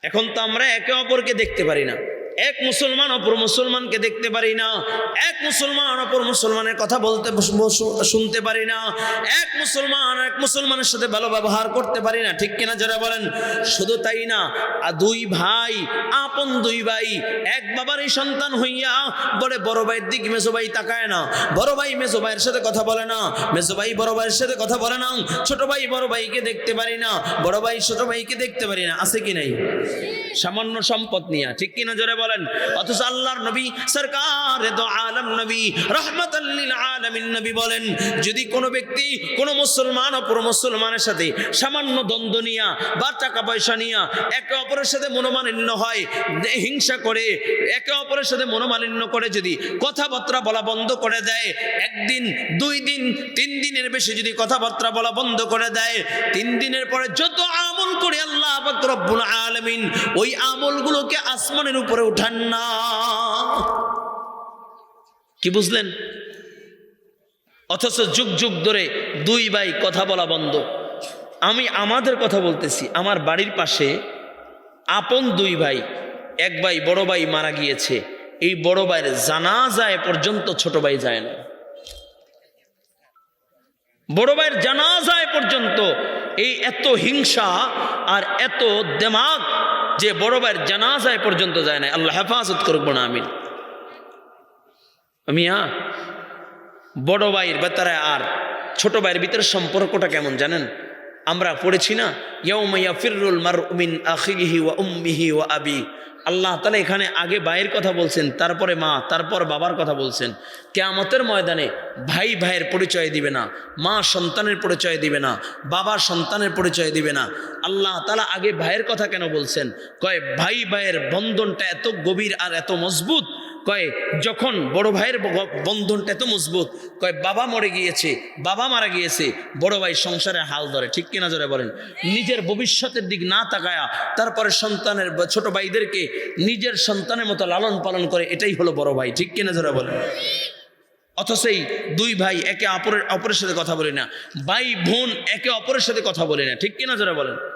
এখন তো আমরা একে অপরকে দেখতে পারি না, এক মুসলমান অপর মুসলমানকে দেখতে পারি না, এক মুসলমান অপর মুসলমানের কথা বলতে শুনতে পারি না, এক মুসলমানের সাথে ভালো ব্যবহার করতে পারি না, ঠিক কিনা যারা বলেন? শুধু তাই না, দুই ভাই, আপন দুই ভাই, এক বাবারই সন্তান হইয়া বলে বড় ভাইয়ের দিকে মেজো ভাই তাকায় না, বড় ভাই মেজো ভাইয়ের সাথে কথা বলে না, মেজো ভাই বড় ভাইয়ের সাথে কথা বলে না, ছোট ভাই বড় ভাইকে দেখতে পারি না, বড় ভাই ছোট ভাইকে দেখতে পারি না। আছে কি নাই? সামান্য সম্পদ নিয়ে, ঠিক কিনা জোরে বলেন? অথচ আল্লাহর নবী সরকারে দো আলম নবী রহমাতাল লিল আলামিন নবী বলেন, যদি কোনো ব্যক্তি কোনো মুসলমান অপর মুসলমানের সাথে সামান্য দ্বন্দ্ব নিয়া বা টাকা পয়সা নিয়া একে অপরের সাথে মনোমালিন্য হয়, হিংসা করে, একে অপরের সাথে মনোমালিন্য করে যদি কথাবার্তা বলা বন্ধ করে দেয়, একদিন, 2 দিন, 3 দিনের বেশি যদি কথাবার্তা বলা বন্ধ করে দেয়, 3 দিনের পরে যত আমল করে আল্লাহ পাক রব্বুল আলামিন ওই আমলগুলোকে আসমানের উপরে উঠান না। কি বুঝলেন? অথচ যুগ যুগ ধরে 2 ভাই কথা বলা বন্ধ। আমি আমাদের কথা বলতেছি, আমার বাড়ির পাশে আপন 2 ভাই, এক ভাই বড় ভাই মারা গিয়েছে, এই বড় ভাইয়ের জানাজায় পর্যন্ত ছোট ভাই যায় না। বড় ভাইয়ের জানাজায় পর্যন্ত এই এত হিংসা আর এত দিমাগ যে বড় ভাইয়ের জানাজায় পর্যন্ত যায় না। আল্লাহ হেফাজত করব না। আমিন। বড় ভাইয়ের ভেতরে আর ছোট ভাইয়ের ভিতরে সম্পর্কটা কেমন জানেন? আমরা পড়েছি না, ইয়াউমা ইয়াফিরুল মারউ মিন আখিহি ওয়া উম্মিহি ওয়া আবি। আল্লাহ তাআলা এখানে আগে ভাইয়ের কথা বলছেন, তারপরে মা, তারপর বাবার কথা বলছেন। কিয়ামতের ময়দানে ভাই ভাইয়ের পরিচয় দিবে না, মা সন্তানের পরিচয় দিবে না, বাবা সন্তানের পরিচয় দিবে না। আল্লাহ তাআলা আগে ভাইয়ের কথা কেন বলছেন? কয় ভাই ভাইয়ের বন্ধনটা এত গভীর আর এত মজবুত। কয় যখন বড় ভাইয়ের বন্ধনটা এত মজবুত, কয় বাবা মরে গিয়েছে, বাবা মারা গিয়েছে, বড় ভাই সংসারে হাল ধরে, ঠিক কিনা জোরে বলেন? নিজের ভবিষ্যতের দিক না তাকায়া তারপরে সন্তানের ছোট ভাইদেরকে নিজের সন্তানের মতো লালন পালন করে, এটাই হলো বড় ভাই, ঠিক কিনা জোরে বলেন? অথচ এই 2 ভাই একে অপরের সাথে কথা বলে না, ভাই বোন একে অপরের সাথে কথা বলে না, ঠিক কিনা জোরে বলেন?